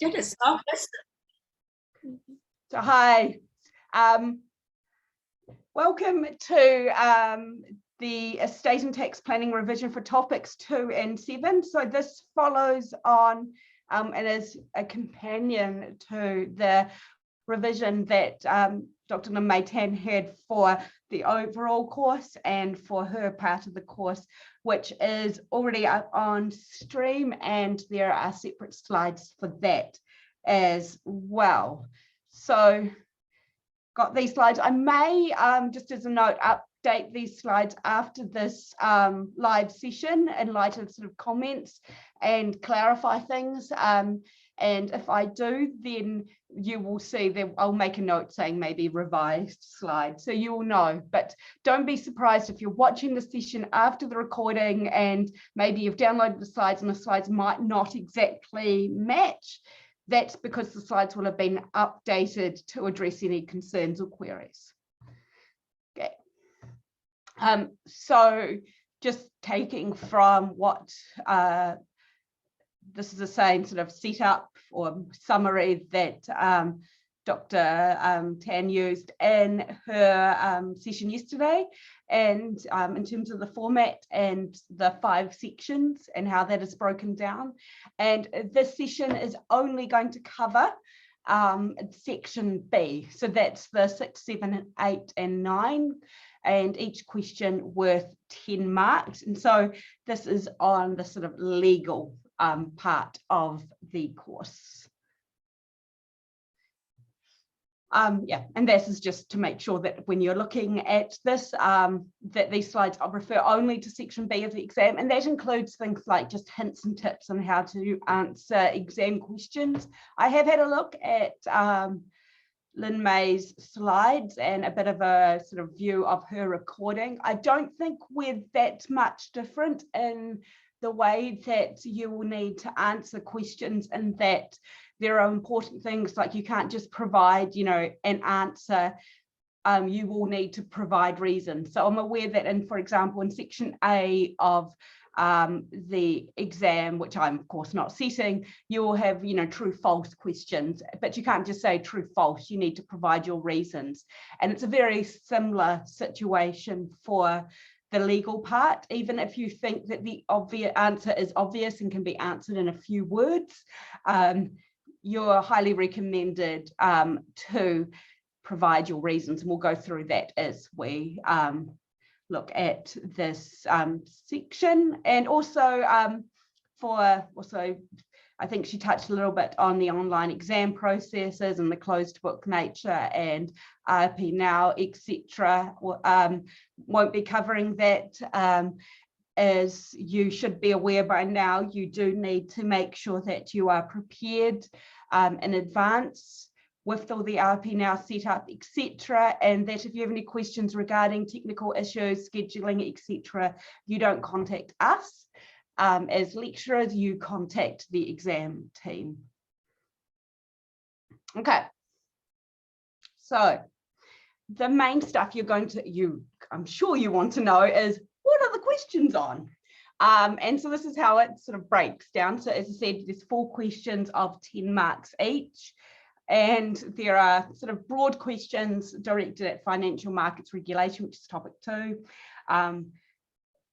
Did it stop? So hi, welcome to the Estate and Tax Planning revision for topics 2 and 7. So this follows on and is a companion to the revision that Dr. Lynn May Tan had for the overall course and for her part of the course, which is already up on stream, and there are separate slides for that as well. So got these slides. I may, just as a note, update these slides after this live session in light of sort of comments and clarify things. And if I do, then you will see that I'll make a note saying maybe revised slides, so you will know. But don't be surprised if you're watching the session after the recording and maybe you've downloaded the slides and the slides might not exactly match. That's because the slides will have been updated to address any concerns or queries. Okay. So just taking from what this is the same sort of setup or summary that Dr. Tan used in her session yesterday, and in terms of the format and the 5 sections and how that is broken down. And this session is only going to cover section B, so that's the 6, 7, 8 and 9, and each question worth 10 marks. And so this is on the sort of legal part of the course. Yeah, and this is just to make sure that when you're looking at this, that these slides refer only to section B of the exam, and that includes things like just hints and tips on how to answer exam questions. I have had a look at Lynn May's slides and a bit of a sort of view of her recording. I don't think we're that much different in the way that you will need to answer questions, and that there are important things like you can't just provide, you know, an answer. You will need to provide reasons. So I'm aware that in, for example, in section A of the exam, which I'm of course not setting, you will have, you know, true false questions, but you can't just say true false, you need to provide your reasons. And it's a very similar situation for the legal part. Even if you think that the obvious answer is obvious and can be answered in a few words, you're highly recommended to provide your reasons, and we'll go through that as we look at this section. And also I think she touched a little bit on the online exam processes and the closed book nature and RP Now, etc. Won't be covering that. As you should be aware by now, you do need to make sure that you are prepared in advance with all the RP Now setup, etc. And that if you have any questions regarding technical issues, scheduling, etc., you don't contact us. As lecturers, you contact the exam team. Okay. So the main stuff you're going to, I'm sure you want to know is, what are the questions on? And so this is how it sort of breaks down. So as I said, there's 4 questions of 10 marks each. And there are sort of broad questions directed at financial markets regulation, which is topic 2.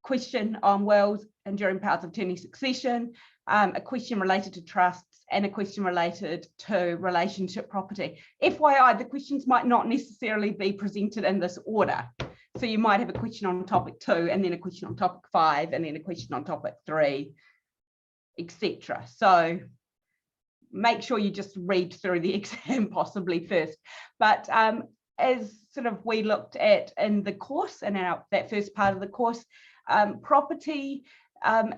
Question on wills, enduring powers of attorney succession, a question related to trusts, and a question related to relationship property. FYI, the questions might not necessarily be presented in this order. So you might have a question on topic 2, and then a question on topic 5, and then a question on topic 3, etc. So make sure you just read through the exam possibly first. But as sort of we looked at in the course and that first part of the course, property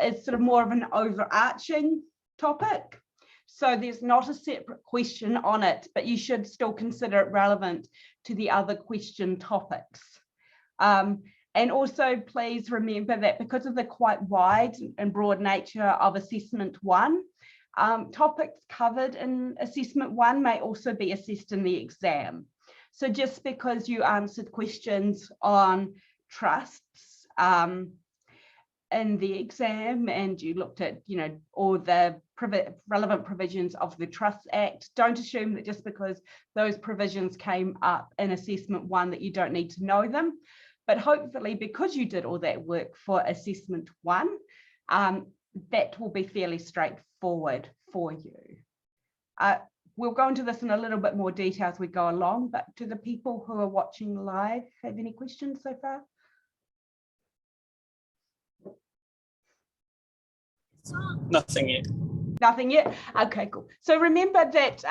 is sort of more of an overarching topic. So there's not a separate question on it, but you should still consider it relevant to the other question topics. And also please remember that because of the quite wide and broad nature of assessment 1, topics covered in assessment 1 may also be assessed in the exam. So just because you answered questions on trusts, in the exam and you looked at, all the relevant provisions of the Trusts Act, don't assume that just because those provisions came up in assessment 1 that you don't need to know them. But hopefully, because you did all that work for assessment 1, that will be fairly straightforward for you. We'll go into this in a little bit more detail as we go along, but do the people who are watching live have any questions so far? Nothing yet. Nothing yet? Okay, cool. So remember that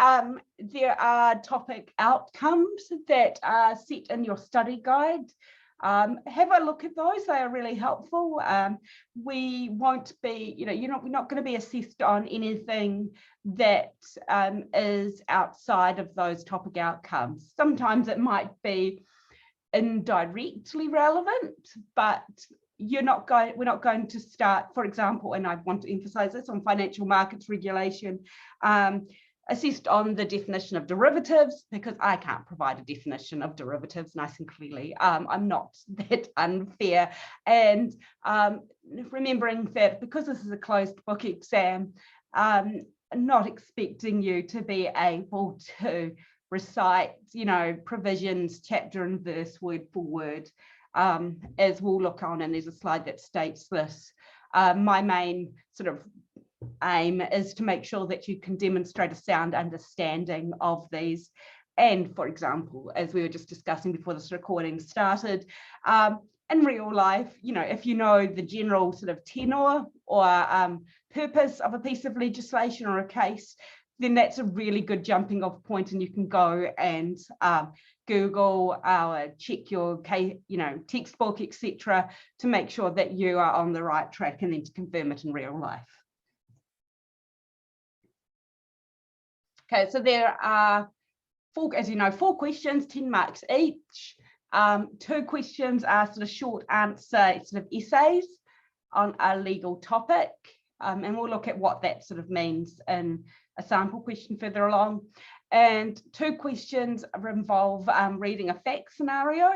there are topic outcomes that are set in your study guide. Have a look at those. They are really helpful. We won't be, we're not going to be assessed on anything that is outside of those topic outcomes. Sometimes it might be indirectly relevant, but we're not going to start, for example, and I want to emphasize this, on financial markets regulation, assessed on the definition of derivatives, because I can't provide a definition of derivatives nice and clearly. I'm not that unfair. And remembering that because this is a closed book exam, not expecting you to be able to recite, provisions, chapter and verse, word for word, as we'll look on, and there's a slide that states this. My main sort of aim is to make sure that you can demonstrate a sound understanding of these. And for example, as we were just discussing before this recording started, in real life, if you know the general sort of tenor or purpose of a piece of legislation or a case, then that's a really good jumping off point, and you can go and Google or check your case, textbook, etc., to make sure that you are on the right track, and then to confirm it in real life. Okay, so there are four questions, 10 marks each. 2 questions are sort of short answer sort of essays on a legal topic, and we'll look at what that sort of means in a sample question further along. And 2 questions involve reading a fact scenario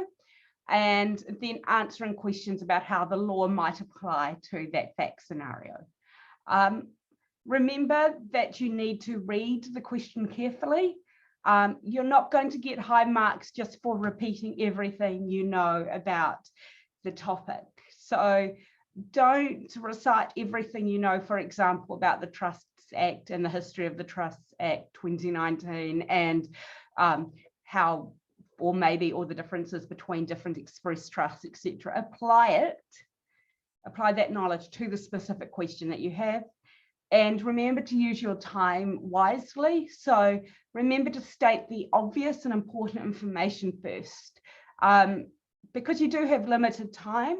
and then answering questions about how the law might apply to that fact scenario. Remember that you need to read the question carefully. You're not going to get high marks just for repeating everything you know about the topic. So don't recite everything you know, for example, about the Trusts Act and the history of the Trusts Act 2019 and how, or maybe all the differences between different express trusts, etc. Apply that knowledge to the specific question that you have. And remember to use your time wisely. So remember to state the obvious and important information first, because you do have limited time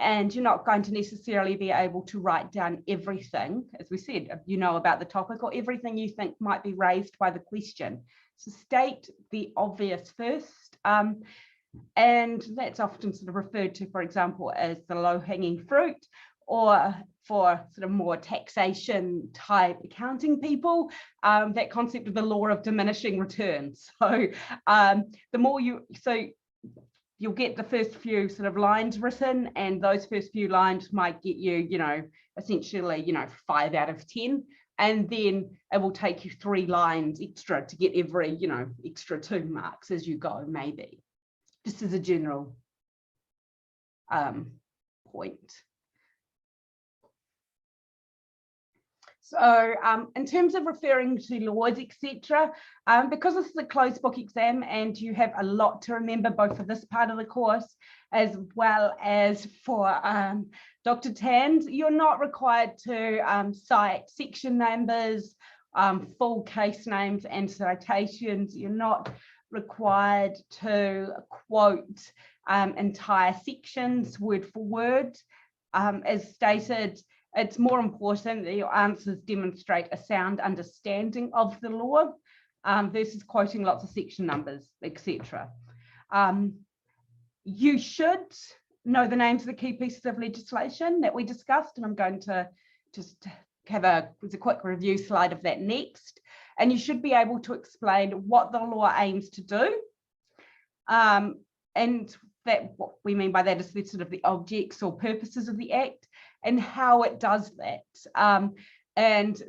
and you're not going to necessarily be able to write down everything, as we said, about the topic, or everything you think might be raised by the question. So state the obvious first. And that's often sort of referred to, for example, as the low-hanging fruit, or for sort of more taxation type accounting people, that concept of the law of diminishing returns. So the more you'll get the first few sort of lines written, and those first few lines might get you, essentially, 5 out of 10. And then it will take you 3 lines extra to get every, extra 2 marks as you go, maybe. Just as a general point. So in terms of referring to laws, etc., because this is a closed book exam and you have a lot to remember both for this part of the course as well as for Dr. Tan's, you're not required to cite section numbers, full case names and citations. You're not required to quote entire sections word for word. As stated, it's more important that your answers demonstrate a sound understanding of the law versus quoting lots of section numbers, etc. You should know the names of the key pieces of legislation that we discussed, and I'm going to just have a quick review slide of that next. And you should be able to explain what the law aims to do. And that what we mean by that is the sort of the objects or purposes of the Act, and how it does that. And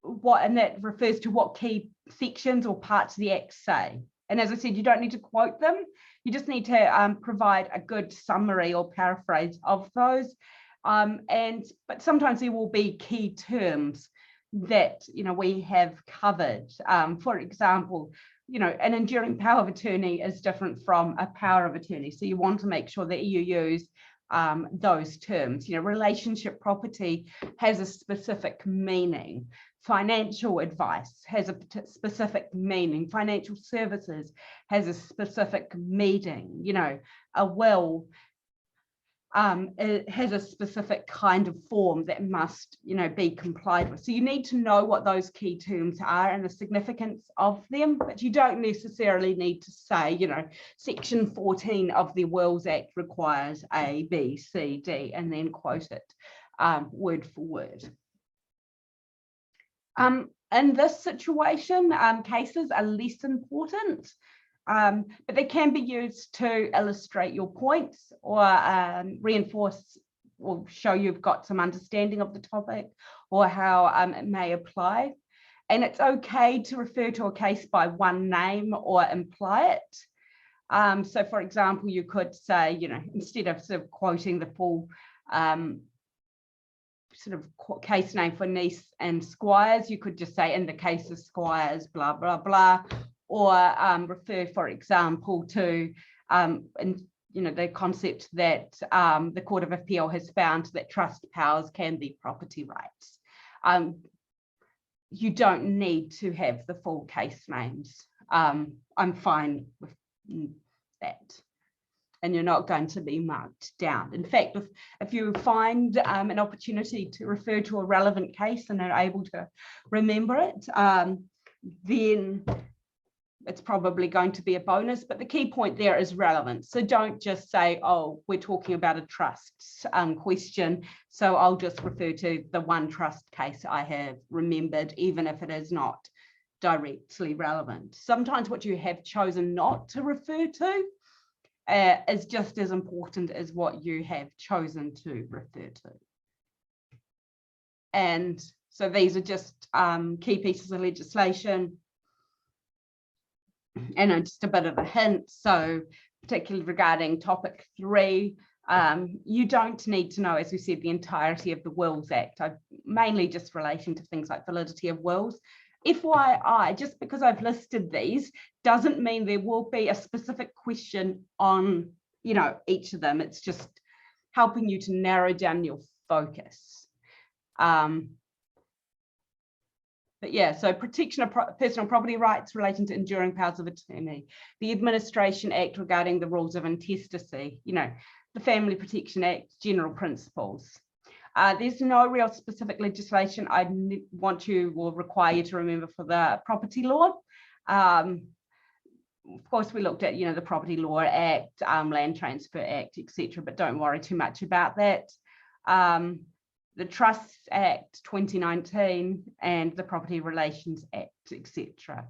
that refers to what key sections or parts of the Act say. And as I said, you don't need to quote them. You just need to provide a good summary or paraphrase of those. But sometimes there will be key terms that we have covered. For example, an enduring power of attorney is different from a power of attorney. So you want to make sure that you use those terms. Relationship property has a specific meaning. Financial advice has a specific meaning. Financial services has a specific meaning. A will it has a specific kind of form that must be complied with. So you need to know what those key terms are and the significance of them, but you don't necessarily need to say, section 14 of the Wills Act requires A, B, C, D, and then quote it word for word. In this situation, cases are less important. But they can be used to illustrate your points or reinforce or show you've got some understanding of the topic or how it may apply. And it's okay to refer to a case by one name or imply it. So for example, you could say, instead of sort of quoting the full sort of case name for Nice and Squires, you could just say in the case of Squires, blah, blah, blah. Or refer, for example, to the concept that the Court of Appeal has found that trust powers can be property rights. You don't need to have the full case names. I'm fine with that. And you're not going to be marked down. In fact, if you find an opportunity to refer to a relevant case and are able to remember it, then it's probably going to be a bonus, but the key point there is relevance. So don't just say, oh, we're talking about a trust question, so I'll just refer to the one trust case I have remembered, even if it is not directly relevant. Sometimes what you have chosen not to refer to is just as important as what you have chosen to refer to. And so these are just key pieces of legislation. And just a bit of a hint, so particularly regarding topic 3, you don't need to know, as we said, the entirety of the Wills Act. I'm mainly just relating to things like validity of wills. FYI, just because I've listed these doesn't mean there will be a specific question on each of them. It's just helping you to narrow down your focus. But yeah, so protection of personal property rights relating to enduring powers of attorney, the Administration Act regarding the rules of intestacy, the Family Protection Act, general principles. There's no real specific legislation I want you or require you to remember for the property law. Of course, we looked at, the Property Law Act, Land Transfer Act, etc., but don't worry too much about that. The Trusts Act 2019 and the Property Relations Act, etc.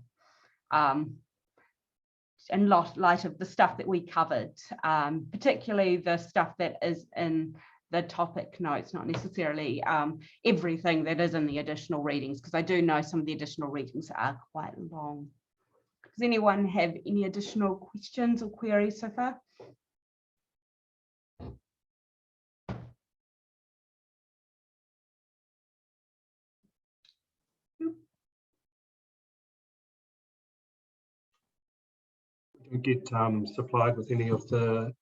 In light of the stuff that we covered, particularly the stuff that is in the topic notes, not necessarily everything that is in the additional readings, because I do know some of the additional readings are quite long. Does anyone have any additional questions or queries so far? Get supplied with any of the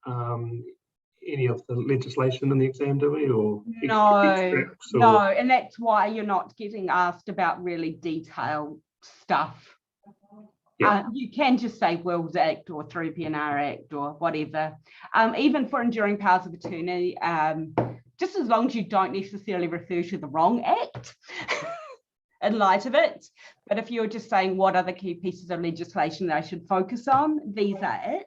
legislation in the exam, do we? Or no, and that's why you're not getting asked about really detailed stuff. Yeah. You can just say Wills Act or 3PNR Act or whatever. Even for enduring powers of attorney, just as long as you don't necessarily refer to the wrong act. In light of it, but if you're just saying what are the key pieces of legislation that I should focus on, these are it.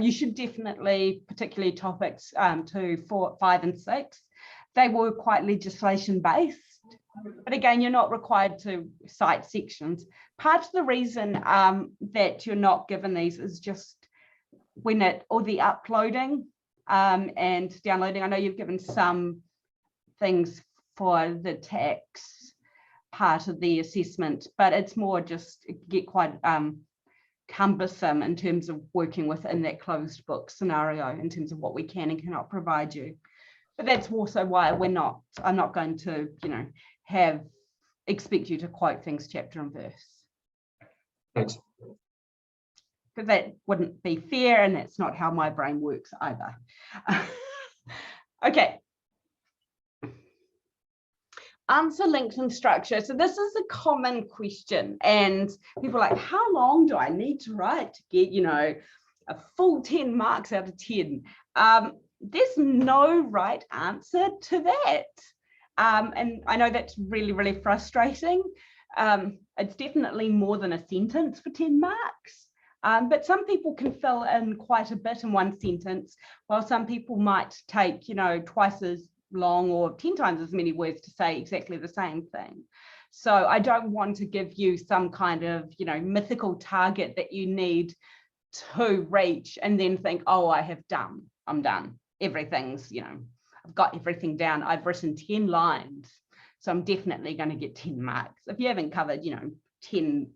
You should definitely, particularly topics 2, 4, 5, and 6, they were quite legislation based, but again, you're not required to cite sections. Part of the reason that you're not given these is just when the uploading and downloading. I know you've given some things for the tax part of the assessment, but it's more just get quite cumbersome in terms of working within that closed book scenario in terms of what we can and cannot provide you. But that's also why I'm not going to, expect you to quote things chapter and verse. Thanks. Because that wouldn't be fair, and that's not how my brain works either. Okay. Answer, length, and structure. So this is a common question, and people are like, how long do I need to write to get, a full 10 marks out of 10? There's no right answer to that. And I know that's really, really frustrating. It's definitely more than a sentence for 10 marks. But some people can fill in quite a bit in one sentence, while some people might take, twice as long or 10 times as many words to say exactly the same thing. So I don't want to give you some kind of, mythical target that you need to reach and then think, oh, I'm done. Everything's, I've got everything down. I've written 10 lines, so I'm definitely going to get 10 marks. If you haven't covered, 10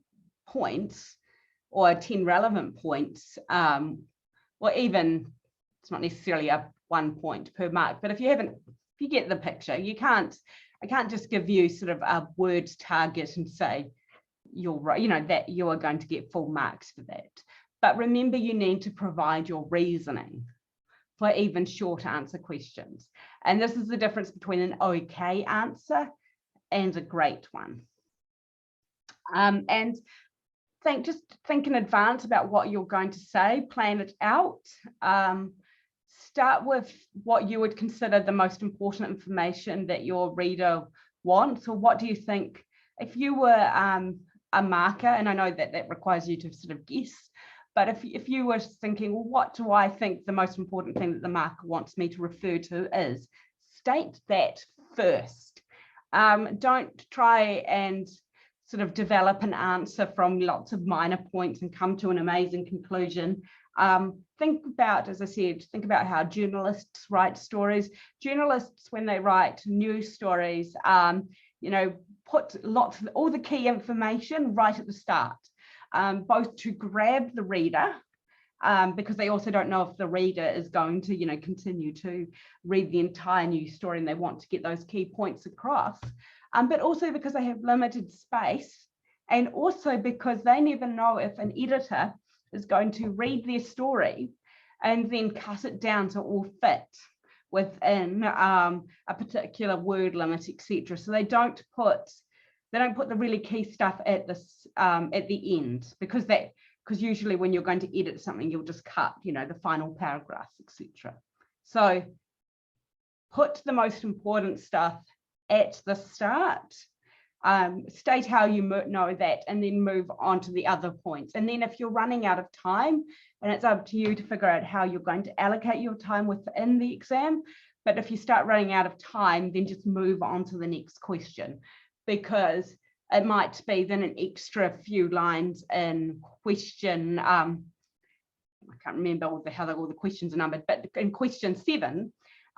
points or 10 relevant points, or even, it's not necessarily a 1 point per mark, but if you get the picture, I can't just give you sort of a word target and say you're right, that you are going to get full marks for that. But remember, you need to provide your reasoning for even short answer questions. And this is the difference between an okay answer and a great one. And just think in advance about what you're going to say, plan it out. Start with what you would consider the most important information that your reader wants, or what do you think, if you were a marker, and I know that requires you to sort of guess, but if you were thinking, well, what do I think the most important thing that the marker wants me to refer to is, state that first. Don't try and sort of develop an answer from lots of minor points and come to an amazing conclusion. Think about, as I said, think about how journalists write stories. Journalists, when they write news stories, put all the key information right at the start. Both to grab the reader, because they also don't know if the reader is going to, continue to read the entire news story and they want to get those key points across, but also because they have limited space, and also because they never know if an editor is going to read their story and then cut it down to all fit within a particular word limit, etc. So they don't put the really key stuff at the end, because usually when you're going to edit something, you'll just cut, the final paragraphs, etc. So put the most important stuff at the start, state how you know that, and then move on to the other points. And then if you're running out of time, and it's up to you to figure out how you're going to allocate your time within the exam, but if you start running out of time, then just move on to the next question, because it might be then an extra few lines in question, I can't remember how all the questions are numbered, but in question 7,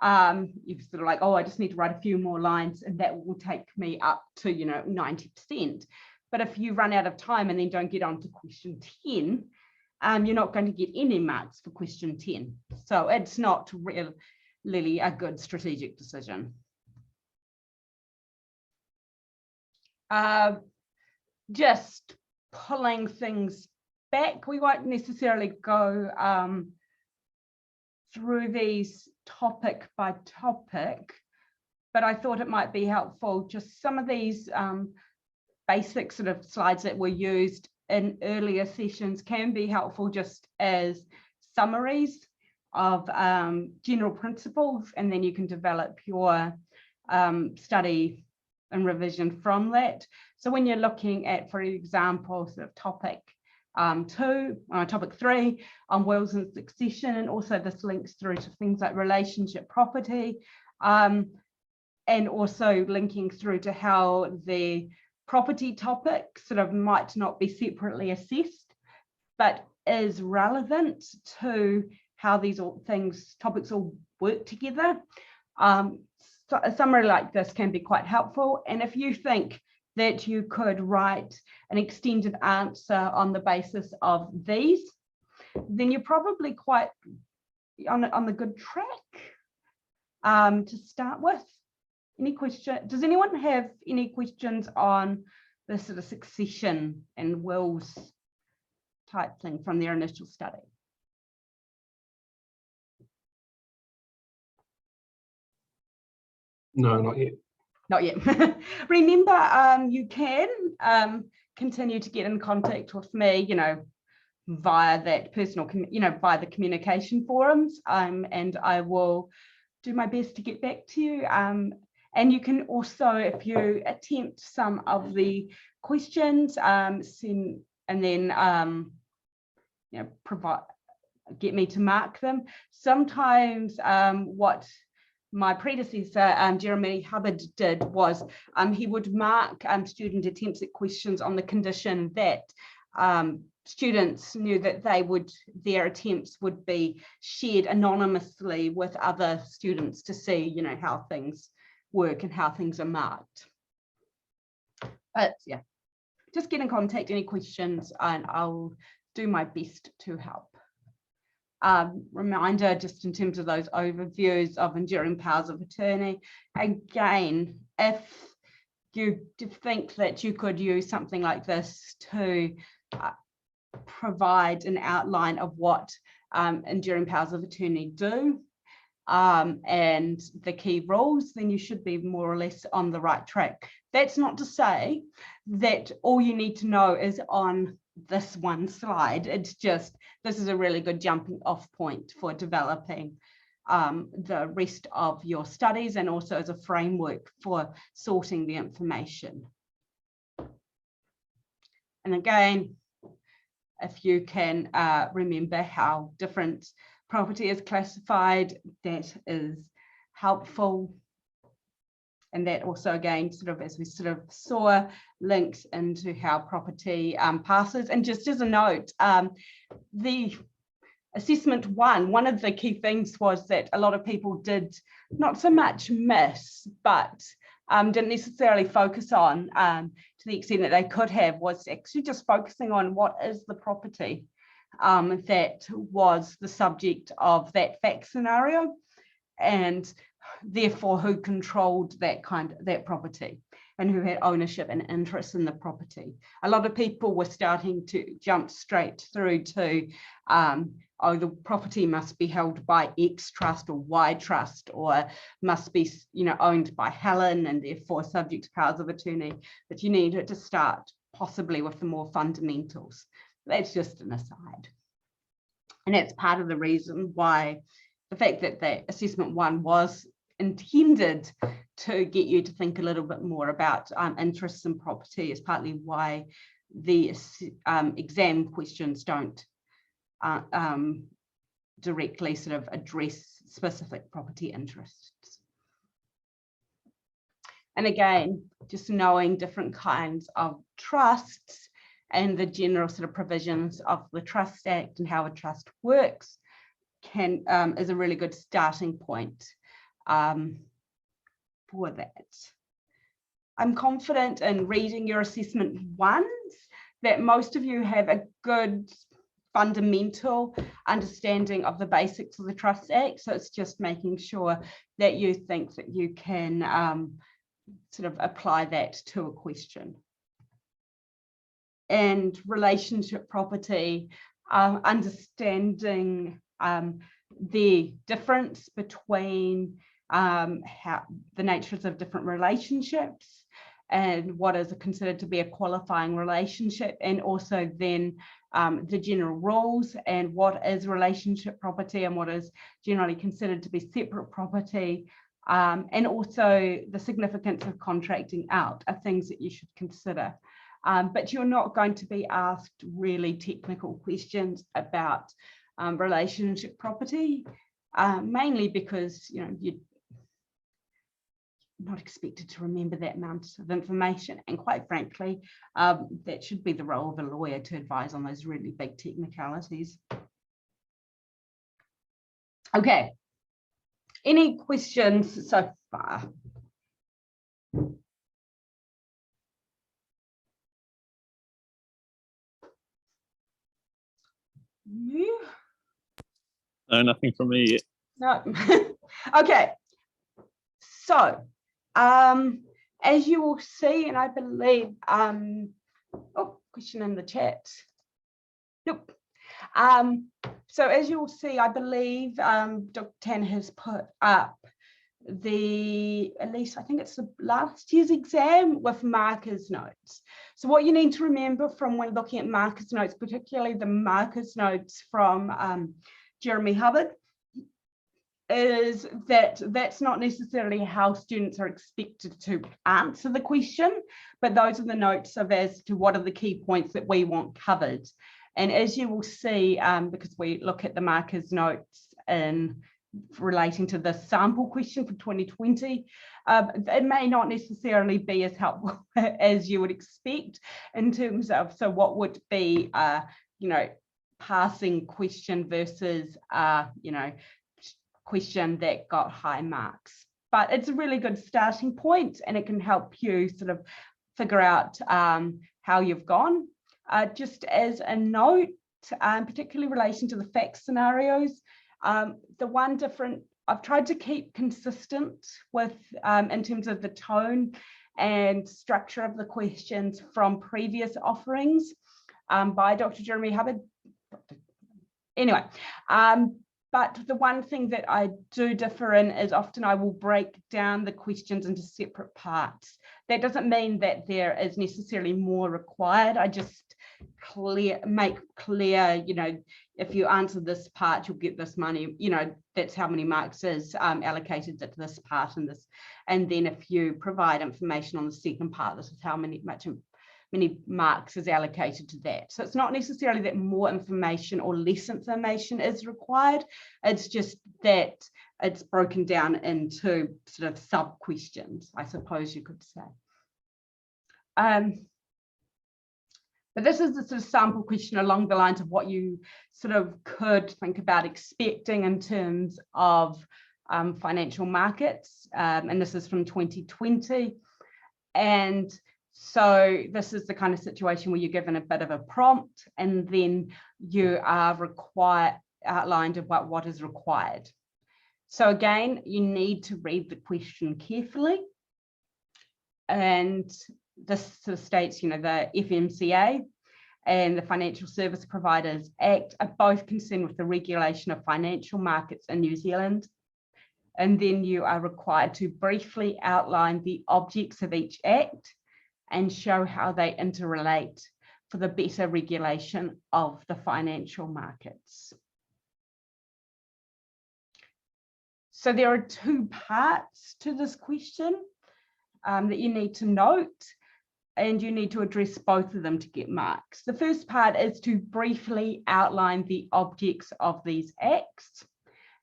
you're sort of like, oh, I just need to write a few more lines, and that will take me up to 90%. But if you run out of time and then don't get on to question 10, you're not going to get any marks for question 10. So it's not really a good strategic decision. Just pulling things back, we won't necessarily go through these topic by topic, but I thought it might be helpful, just some of these basic sort of slides that were used in earlier sessions can be helpful just as summaries of general principles, and then you can develop your study and revision from that. So when you're looking at, for example, sort of topic 3 on wills and succession, and also this links through to things like relationship property, and also linking through to how the property topic sort of might not be separately assessed, but is relevant to how these topics all work together. a summary like this can be quite helpful. And if you think that you could write an extended answer on the basis of these, then you're probably quite on the good track to start with. Any question? Does anyone have any questions on the sort of succession and wills type thing from their initial study? No, not yet. Not yet. Remember, you can continue to get in contact with me, via that personal, via the communication forums, and I will do my best to get back to you. And you can also, if you attempt some of the questions, send, and then get me to mark them. Sometimes what my predecessor, Jeremy Hubbard, did was he would mark student attempts at questions on the condition that students knew that their attempts would be shared anonymously with other students to see, how things work and how things are marked. But yeah, just get in contact, any questions, and I'll do my best to help. Reminder, just in terms of those overviews of enduring powers of attorney, again, if you think that you could use something like this to provide an outline of what enduring powers of attorney do and the key rules, then you should be more or less on the right track. That's not to say that all you need to know is on this one slide. It's just, this is a really good jumping off point for developing the rest of your studies, and also as a framework for sorting the information. And again, if you can remember how different property is classified, that is helpful. And that also, again, sort of, as we sort of saw, links into how property passes. And just as a note, the assessment one of the key things was that a lot of people did not so much miss, but didn't necessarily focus on, to the extent that they could have, was actually just focusing on what is the property that was the subject of that fact scenario, and therefore who controlled that property and who had ownership and interest in the property. A lot of people were starting to jump straight through to oh, the property must be held by X trust or Y trust, or must be owned by Helen and therefore subject to powers of attorney. But you need to start possibly with the more fundamentals. That's just an aside. And that's part of the reason why the fact that the assessment one was intended to get you to think a little bit more about interests in property is partly why the exam questions don't directly sort of address specific property interests. And again, just knowing different kinds of trusts and the general sort of provisions of the Trust Act and how a trust works is a really good starting point for that. I'm confident in reading your assessment ones that most of you have a good fundamental understanding of the basics of the Trust Act. So it's just making sure that you think that you can sort of apply that to a question. And relationship property, understanding the difference between how the natures of different relationships and what is considered to be a qualifying relationship, and also then the general rules and what is relationship property and what is generally considered to be separate property, and also the significance of contracting out are things that you should consider. But you're not going to be asked really technical questions about relationship property, mainly because you're not expected to remember that amount of information, and quite frankly, that should be the role of a lawyer, to advise on those really big technicalities. Okay, any questions? So bar. You? No, nothing from me yet. No. Okay. So, as you will see, and I believe, oh, question in the chat. Nope. So as you will see, I believe Dr. Tan has put up at least I think it's the last year's exam with markers notes. So what you need to remember from when looking at markers notes, particularly the markers notes from Jeremy Hubbard, is that that's not necessarily how students are expected to answer the question, but those are the notes of as to what are the key points that we want covered. And as you will see, because we look at the markers notes in relating to the sample question for 2020, it may not necessarily be as helpful as you would expect in terms of, so what would be, passing question versus, question that got high marks. But it's a really good starting point, and it can help you sort of figure out how you've gone. Just as a note, particularly in relation to the fact scenarios, the one different, I've tried to keep consistent with in terms of the tone and structure of the questions from previous offerings by Dr. Jeremy Hubbard. Anyway, but the one thing that I do differ in is often I will break down the questions into separate parts. That doesn't mean that there is necessarily more required. I just make clear, if you answer this part, you'll get this money, that's how many marks is allocated to this part and this. And then if you provide information on the second part, this is how many marks is allocated to that. So it's not necessarily that more information or less information is required. It's just that it's broken down into sort of sub questions, I suppose you could say. But this is the sort of sample question along the lines of what you sort of could think about expecting in terms of financial markets. And this is from 2020. And so this is the kind of situation where you're given a bit of a prompt, and then you are outlined about what is required. So again, you need to read the question carefully. And this sort of states, the FMCA and the Financial Service Providers Act are both concerned with the regulation of financial markets in New Zealand. And then you are required to briefly outline the objects of each act and show how they interrelate for the better regulation of the financial markets. So there are two parts to this question that you need to note, and you need to address both of them to get marks. The first part is to briefly outline the objects of these acts.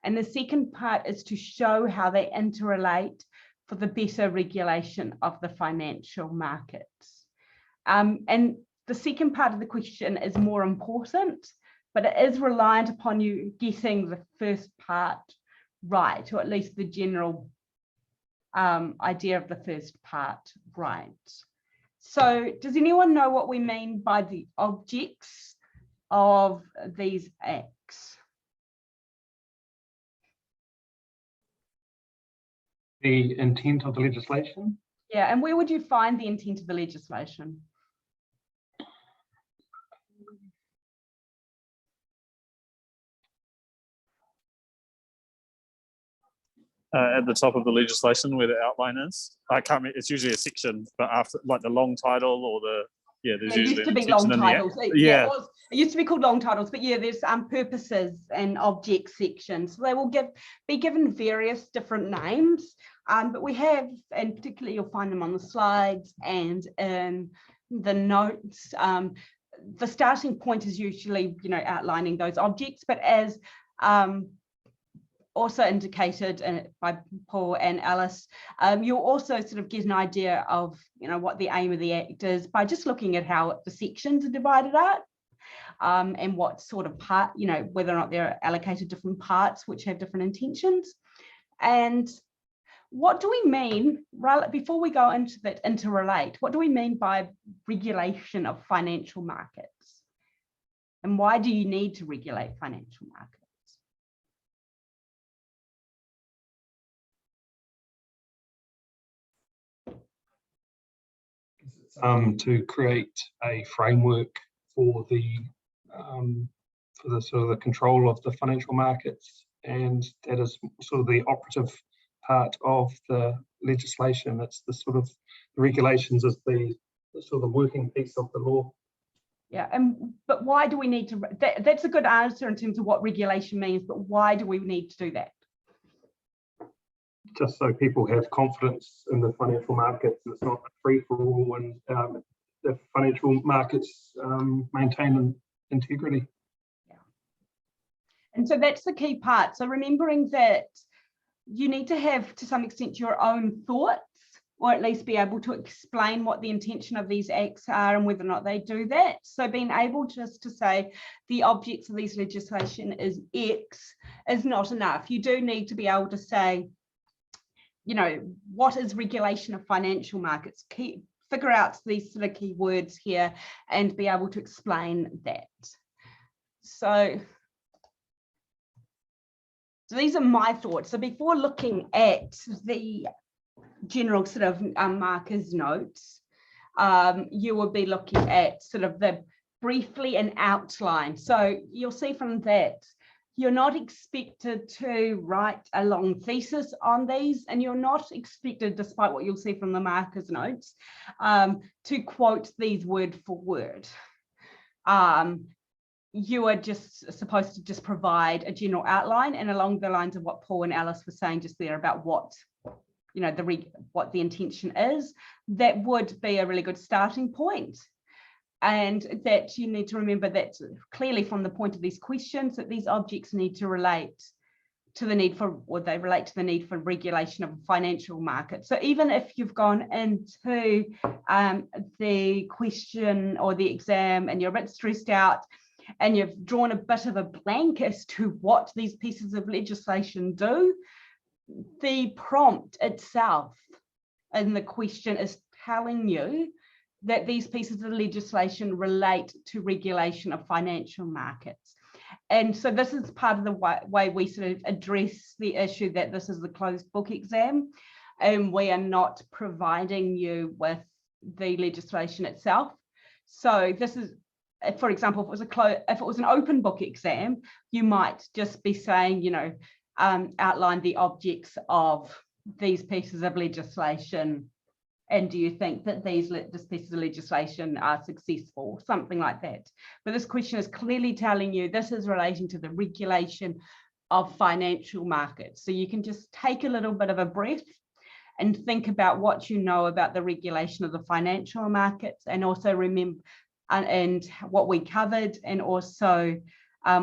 And the second part is to show how they interrelate for the better regulation of the financial markets. And the second part of the question is more important, but it is reliant upon you getting the first part right, or at least the general idea of the first part right. So does anyone know what we mean by the objects of these acts? The intent of the legislation? Yeah, and where would you find the intent of the legislation? At the top of the legislation where the outline is. I can't remember, it's usually a section, but after, like the long title or the, there's it usually used to be an long section in the titles. act. It used to be called long titles, but yeah, there's purposes and object sections. So they will be given various different names, but we have, and particularly you'll find them on the slides and in the notes. The starting point is usually, outlining those objects, but as also indicated by Paul and Alice, you'll also sort of get an idea of, what the aim of the act is by just looking at how the sections are divided out, and what sort of part, whether or not they're allocated different parts which have different intentions. And what do we mean, before we go into that interrelate, what do we mean by regulation of financial markets? And why do you need to regulate financial markets? To create a framework for the sort of the control of the financial markets, and that is sort of the operative part of the legislation. It's the sort of the regulations is the sort of working piece of the law. Yeah, but why do we need to? That's a good answer in terms of what regulation means, but why do we need to do that? Just so people have confidence in the financial markets, and it's not a free-for-all, and the financial markets maintain integrity. Yeah. And so that's the key part. So remembering that you need to have, to some extent, your own thoughts, or at least be able to explain what the intention of these acts are and whether or not they do that. So being able just to say the objects of these legislation is X is not enough. You do need to be able to say, you know, what is regulation of financial markets? Figure out these sort of key words here and be able to explain that. So these are my thoughts. So before looking at the general sort of markers notes, you will be looking at sort of the briefly an outline. So you'll see from that, you're not expected to write a long thesis on these, and you're not expected, despite what you'll see from the markers notes, to quote these word for word. You are just supposed to just provide a general outline, and along the lines of what Paul and Alice were saying just there about what, you know, what the intention is, that would be a really good starting point. And that you need to remember that clearly from the point of these questions, that these objects need to relate to the need for, or they relate to the need for regulation of a financial market. So even if you've gone into the question or the exam and you're a bit stressed out and you've drawn a bit of a blank as to what these pieces of legislation do, the prompt itself in the question is telling you that these pieces of legislation relate to regulation of financial markets. And so this is part of the way we sort of address the issue that this is the closed book exam, and we are not providing you with the legislation itself. So this is, for example, if it was an open book exam, you might just be saying, you know, outline the objects of these pieces of legislation. And do you think that these pieces of legislation are successful? Something like that. But this question is clearly telling you this is relating to the regulation of financial markets. So you can just take a little bit of a breath and think about what you know about the regulation of the financial markets, and also remember and what we covered, and also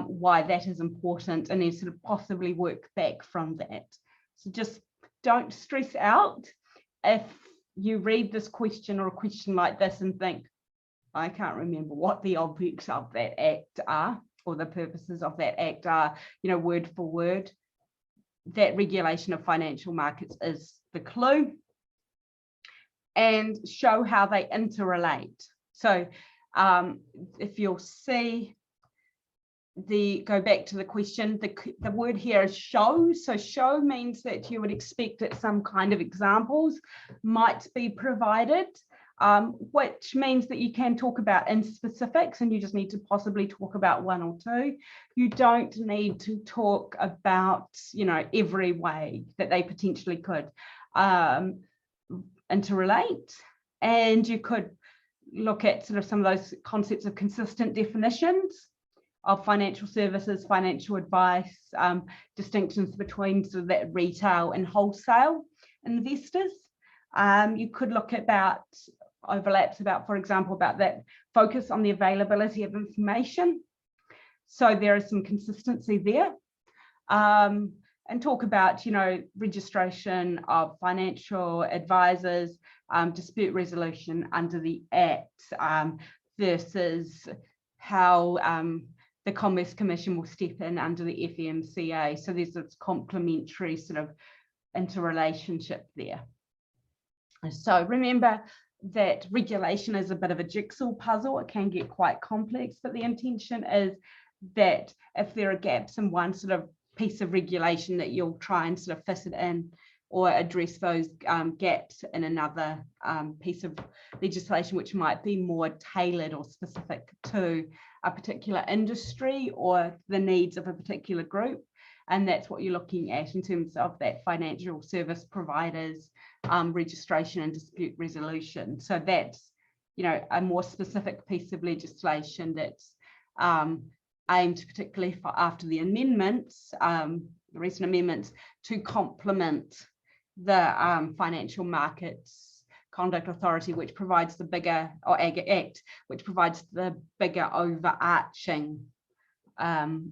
why that is important, and then sort of possibly work back from that. So just don't stress out if you read this question or a question like this and think, I can't remember what the objects of that act are, or the purposes of that act are, you know, word for word. That regulation of financial markets is the clue, and show how they interrelate. So if you'll see, go back to the question, the word here is show. So show means that you would expect that some kind of examples might be provided, which means that you can talk about in specifics, and you just need to possibly talk about one or two. You don't need to talk about, you know, every way that they potentially could interrelate. And you could look at sort of some of those concepts of consistent definitions of financial services, financial advice, distinctions between sort of that retail and wholesale investors. You could look at about overlaps about, for example, about that focus on the availability of information. So there is some consistency there. And talk about, you know, registration of financial advisors, dispute resolution under the Act, versus how the Commerce Commission will step in under the FMCA. So there's this complementary sort of interrelationship there. So remember that regulation is a bit of a jigsaw puzzle. It can get quite complex, but the intention is that if there are gaps in one sort of piece of regulation, that you'll try and sort of fit it in or address those gaps in another piece of legislation, which might be more tailored or specific to a particular industry or the needs of a particular group. And that's what you're looking at in terms of that financial service providers registration and dispute resolution. So that's, you know, a more specific piece of legislation that's aimed particularly for after the amendments, the recent amendments, to complement the Financial Markets Conduct Authority, which provides the bigger, or AGA Act, which provides the bigger overarching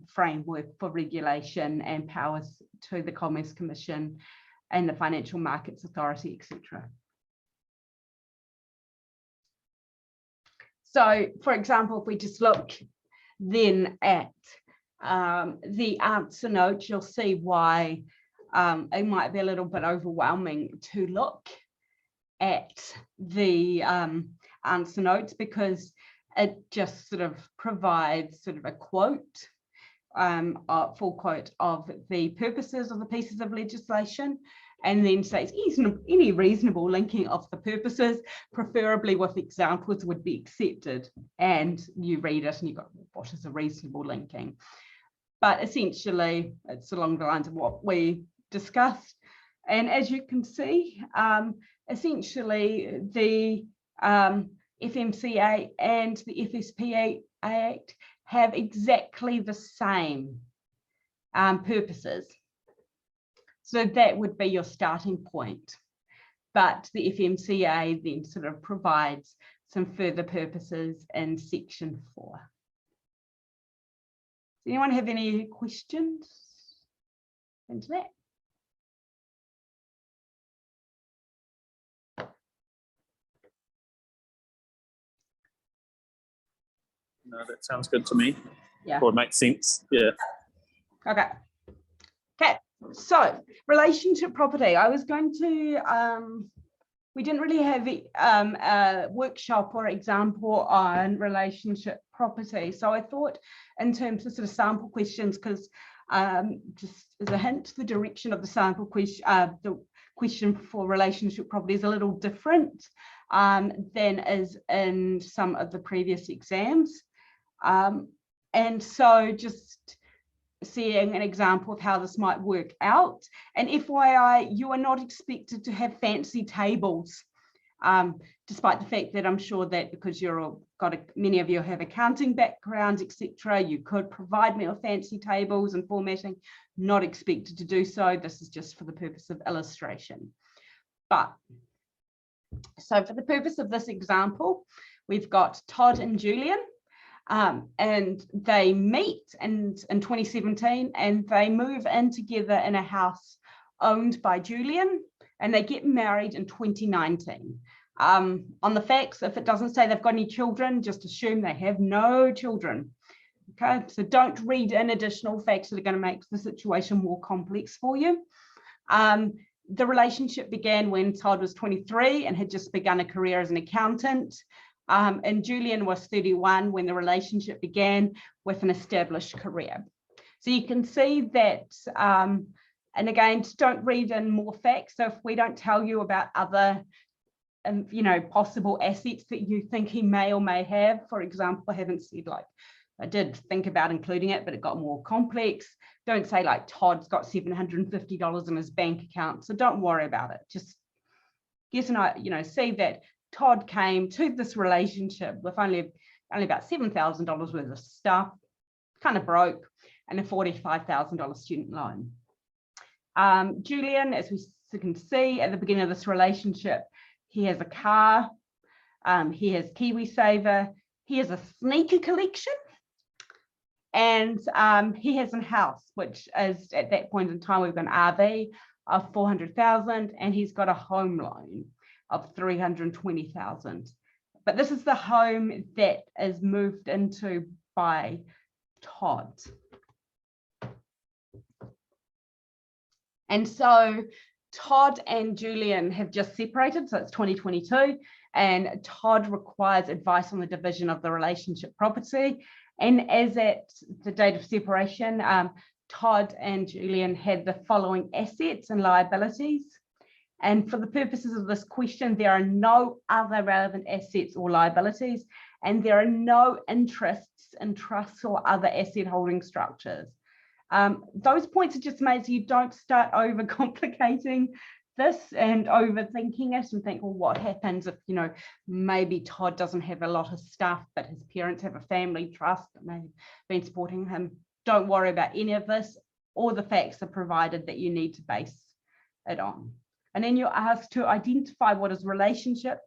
framework for regulation and powers to the Commerce Commission and the Financial Markets Authority, etc. So, for example, if we just look then at the answer note, you'll see why it might be a little bit overwhelming to look at the answer notes, because it just sort of provides sort of a quote, a full quote of the purposes of the pieces of legislation, and then says any reasonable linking of the purposes, preferably with examples, would be accepted. And you read it and you go, what is a reasonable linking? But essentially, it's along the lines of what we discussed. And as you can see, essentially the FMCA and the FSPA Act have exactly the same purposes. So that would be your starting point. But the FMCA then sort of provides some further purposes in section 4. Does anyone have any questions into that? No, that sounds good to me. Yeah. Or it makes sense. Yeah. Okay. Okay. So relationship property. I was going to, we didn't really have a workshop or example on relationship property. So I thought in terms of sort of sample questions, because just as a hint, the direction of the sample question, the question for relationship property is a little different than is in some of the previous exams. And so just seeing an example of how this might work out. And FYI, you are not expected to have fancy tables, despite the fact that I'm sure that because you're all many of you have accounting backgrounds, etc., you could provide me with fancy tables and formatting. Not expected to do so. This is just for the purpose of illustration. But so for the purpose of this example, we've got Todd and Julian. And they meet in 2017 and they move in together in a house owned by Julian, and they get married in 2019. On the facts, if it doesn't say they've got any children, just assume they have no children. Okay, so don't read in additional facts that are going to make the situation more complex for you. The relationship began when Todd was 23 and had just begun a career as an accountant. And Julian was 31 when the relationship began, with an established career. So you can see that, and again, don't read in more facts. So if we don't tell you about other, you know, possible assets that you think he may or may have, for example, I haven't said, like, I did think about including it, but it got more complex. Don't say like Todd's got $750 in his bank account. So don't worry about it. Just guess and you know, see that Todd came to this relationship with only about $7,000 worth of stuff, kind of broke, and a $45,000 student loan. Julian, as we can see at the beginning of this relationship, he has a car, he has KiwiSaver, he has a sneaker collection, and he has a house, which is at that point in time we've got an RV of $400,000, and he's got a home loan of $320,000. But this is the home that is moved into by Todd. And so Todd and Julian have just separated, so it's 2022, and Todd requires advice on the division of the relationship property. And as at the date of separation, Todd and Julian had the following assets and liabilities. And for the purposes of this question, there are no other relevant assets or liabilities, and there are no interests in trusts or other asset holding structures. Those points are just made so you don't start overcomplicating this and overthinking it and think, well, what happens if, you know, maybe Todd doesn't have a lot of stuff, but his parents have a family trust that may have been supporting him. Don't worry about any of this. All the facts are provided that you need to base it on. And then you're asked to identify what is relationship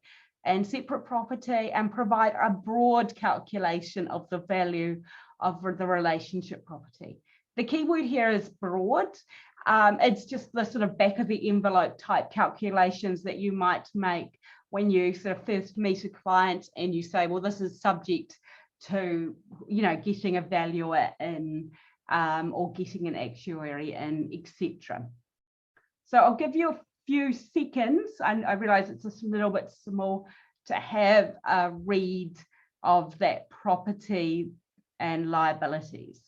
and separate property and provide a broad calculation of the value of the relationship property. The key word here is broad. It's just the sort of back of the envelope type calculations that you might make when you sort of first meet a client and you say, well, this is subject to, you know, getting a valuer in or getting an actuary in, etc. So I'll give you a few seconds, and I realize it's a little bit small, to have a read of that property and liabilities.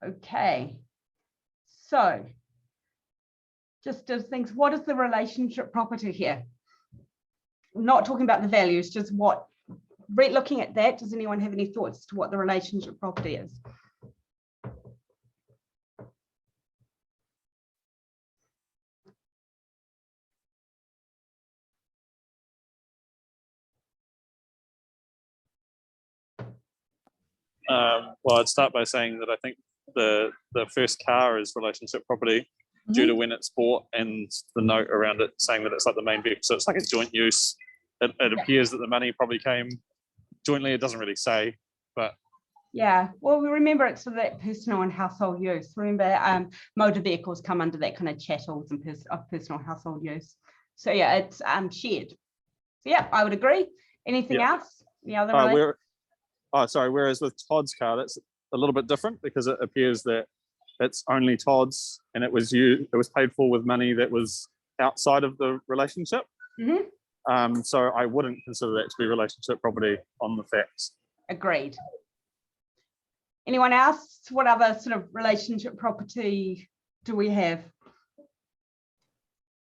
Okay, so just as things, what is the relationship property here? I'm not talking about the values, just what, looking at that, does anyone have any thoughts to what the relationship property is? Well, I'd start by saying that I think the first car is relationship property due to when it's bought, and the note around it saying that it's like the main vehicle, so it's like a joint use. It appears that the money probably came jointly. It doesn't really say, but yeah, well, we remember it's for that personal and household use. Remember, motor vehicles come under that kind of chattels and personal household use. So yeah, it's shared. So yeah, I would agree. Anything else? The other whereas with Todd's car, that's a little bit different because it appears that it's only Todd's, and it was paid for with money that was outside of the relationship. Mm-hmm. So I wouldn't consider that to be relationship property on the facts. Agreed. Anyone else? What other sort of relationship property do we have?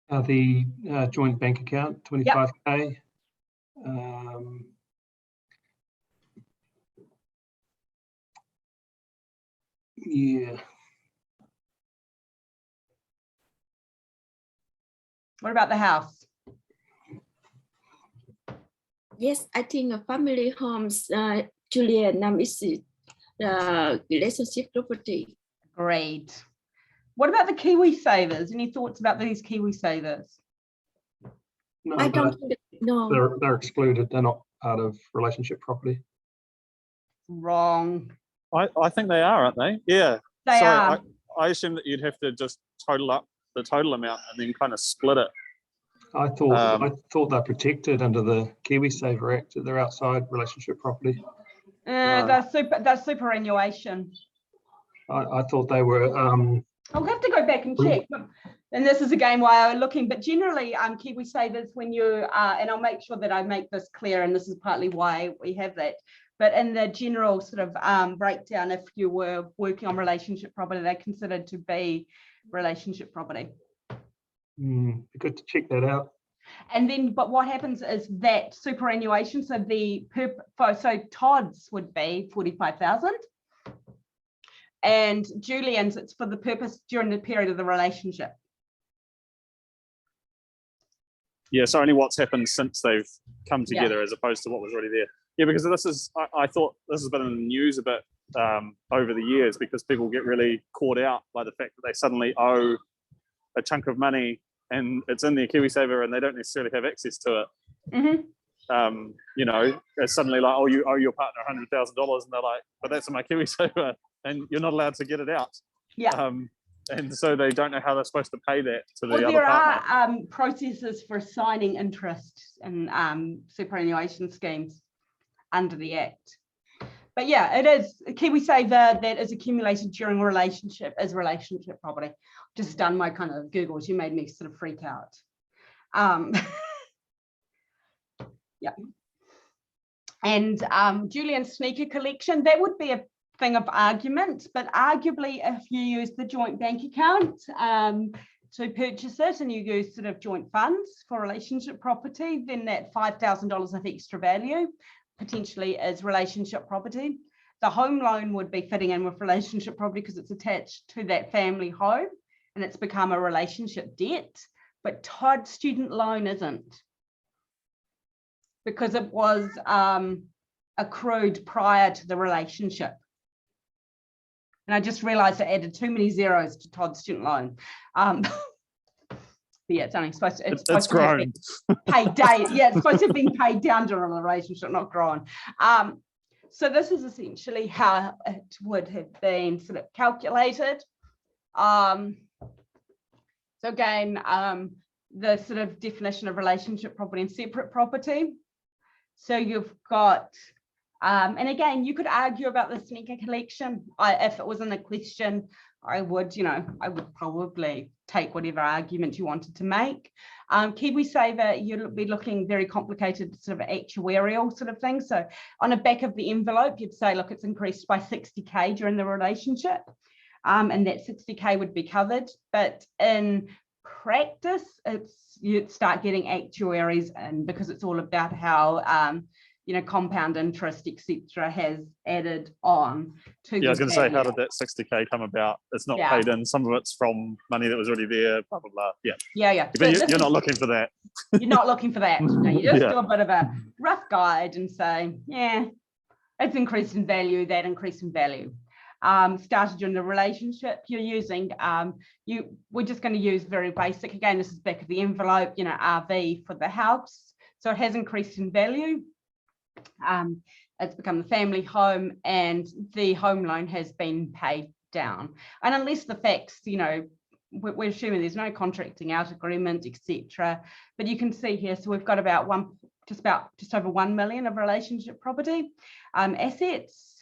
The joint bank account, 25K. Yeah. What about the house? Yes, I think a family homes, Julian, is relationship property. Great. What about the Kiwi savers? Any thoughts about these Kiwi savers? No, I don't think no. They're excluded. They're not part of relationship property. Wrong. I think they are, aren't they? Yeah. They are. I assume that you'd have to just total up the total amount and then kind of split it. I thought they're protected under the KiwiSaver Act. They're outside relationship property. That's superannuation. I thought they were. I'll have to go back and check. And this is again why I'm looking, but generally KiwiSavers, when you and I'll make sure that I make this clear, and this is partly why we have that, but in the general sort of breakdown, if you were working on relationship property, they're considered to be relationship property. Good to check that out. And then, but what happens is that superannuation, so so Todd's would be 45,000. And Julian's, it's for the purpose during the period of the relationship. Yeah, so only what's happened since they've come Yeah. together as opposed to what was already there. Yeah, because this is, I thought this has been in the news a bit over the years because people get really caught out by the fact that they suddenly owe a chunk of money and it's in their KiwiSaver and they don't necessarily have access to it. Mm-hmm. You know, it's suddenly like, oh, you owe your partner $100,000 and they're like, but that's in my KiwiSaver and you're not allowed to get it out. Yeah. And so they don't know how they're supposed to pay that to the Well, other there partner. are processes for assigning interest in superannuation schemes under the Act. But yeah, it is KiwiSaver that is accumulated during a relationship is relationship property. Just done my kind of Googles. You made me sort of freak out. Yeah. And Julian's sneaker collection, that would be a thing of argument, but arguably if you use the joint bank account to purchase it and you use sort of joint funds for relationship property, then that $5,000 of extra value potentially is relationship property. The home loan would be fitting in with relationship property because it's attached to that family home and it's become a relationship debt, but Todd's student loan isn't because it was accrued prior to the relationship. And I just realized I added too many zeros to Todd's student loan. Yeah, it's only supposed to, It's grown. Paid day. Yeah, it's supposed to have been paid down during the relationship, not grown. So this is essentially how it would have been sort of calculated. So again, the sort of definition of relationship property and separate property. So you've got, and again, you could argue about the sneaker collection. If it wasn't a question, I would probably take whatever argument you wanted to make. KiwiSaver, you'll be looking very complicated sort of actuarial sort of thing. So on the back of the envelope, you'd say, look, it's increased by 60K during the relationship. And that 60K would be covered. But in practice, you'd start getting actuaries in because it's all about how compound interest, etc., has added on to. Yeah, I was going to say, how did that 60K come about? It's not paid in. Some of it's from money that was already there. Blah blah blah. Yeah. Yeah. But you're not looking for that. You're not looking for that. No, you just do a bit of a rough guide and say, yeah, it's increased in value. That increase in value. Started in the relationship you're using. We're just going to use very basic. Again, this is back of the envelope. RV for the house. So it has increased in value. It's become the family home and the home loan has been paid down. And unless the facts, we're assuming there's no contracting out agreement, etc. But you can see here, so we've got just over 1 million of relationship property assets.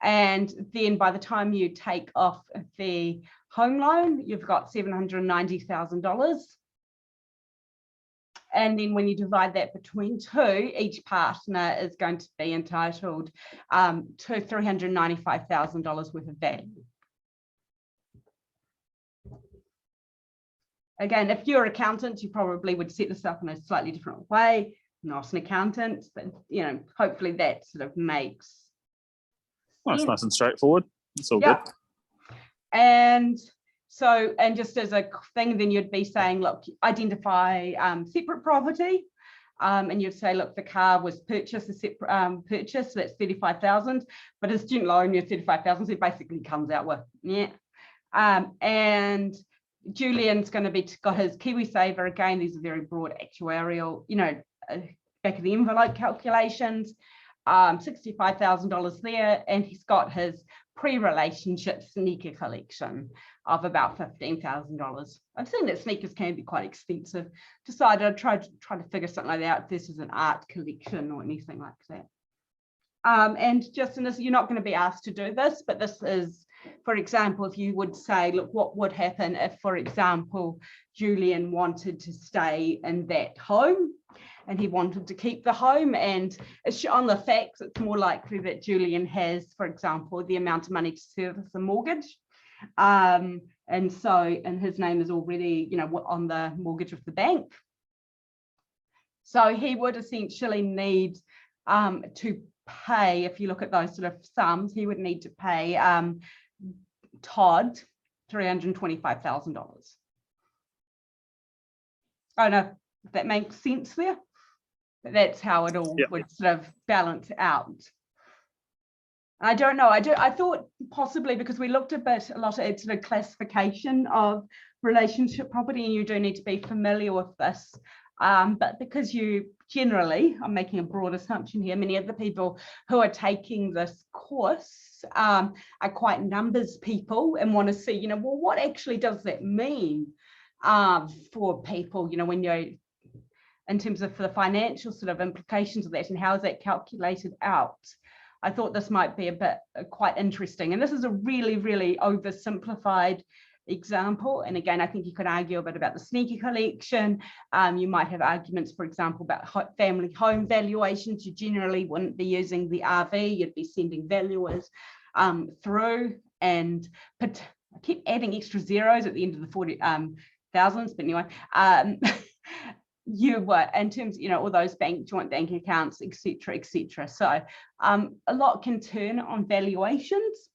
And then by the time you take off the home loan, you've got $790,000. And then when you divide that between two, each partner is going to be entitled to $395,000 worth of value. Again, if you're an accountant, you probably would set this up in a slightly different way. Not an accountant, but hopefully that sort of makes. Well, it's nice and straightforward. It's all good. And so, and just as a thing, then you'd be saying, look, identify separate property. And you'd say, look, the car was purchased, a separate purchase, so that's 35,000, but a student loan, you're 35,000, so it basically comes out with, and Julian's going to be got his KiwiSaver. Again, these are very broad actuarial, back of the envelope calculations. $65,000 there, and he's got his pre-relationship sneaker collection of about $15,000. I've seen that sneakers can be quite expensive. Decided I'd try to figure something like that. If this is an art collection or anything like that. And just in this, you're not going to be asked to do this, but this is, for example, if you would say, look, what would happen if, for example, Julian wanted to stay in that home and he wanted to keep the home, and on the facts, it's more likely that Julian has, for example, the amount of money to service a mortgage. And his name is already, on the mortgage with the bank. So he would essentially need to pay, if you look at those sort of sums, he would need to pay Todd, $325,000. I don't know if that makes sense there, but that's how it all Yeah. would sort of balance out. I don't know. I thought possibly because we looked a lot at sort of classification of relationship property, and you do need to be familiar with this. But because you generally, I'm making a broad assumption here, many of the people who are taking this course are quite numbers people and want to see, you know, well, what actually does that mean for people, you know, when you're in terms of the financial sort of implications of that and how is that calculated out. I thought this might be a bit quite interesting. And this is a really, really oversimplified example. And again, I think you could argue a bit about the sneaker collection. You might have arguments, for example, about family home valuations. You generally wouldn't be using the RV, you'd be sending valuers through. And I keep adding extra zeros at the end of the 40,000s, but anyway. You were in terms, you know, all those joint bank accounts, etc., etc. So a lot can turn on valuations,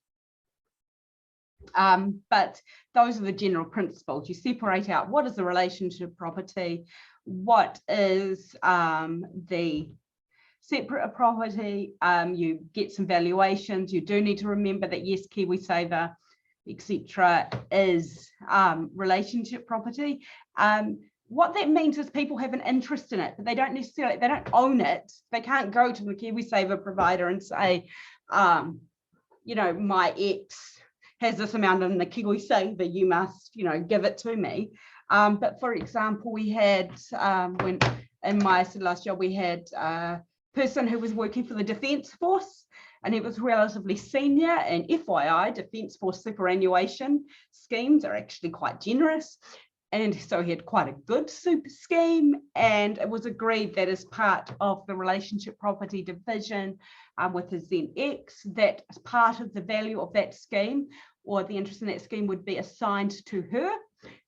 but those are the general principles. You separate out what is the relationship property, what is the separate property. You get some valuations. You do need to remember that yes, KiwiSaver, etc., is relationship property. What that means is people have an interest in it, but they don't own it. They can't go to the KiwiSaver provider and say, you know, my ex has this amount in the KiwiSaver, you must, you know, give it to me. But for example, we had, when in my last job, we had a person who was working for the Defence Force, and he was relatively senior, and FYI, Defence Force superannuation schemes are actually quite generous. And so he had quite a good super scheme, and it was agreed that as part of the relationship property division with his then ex, that as part of the value of that scheme or the interest in that scheme would be assigned to her.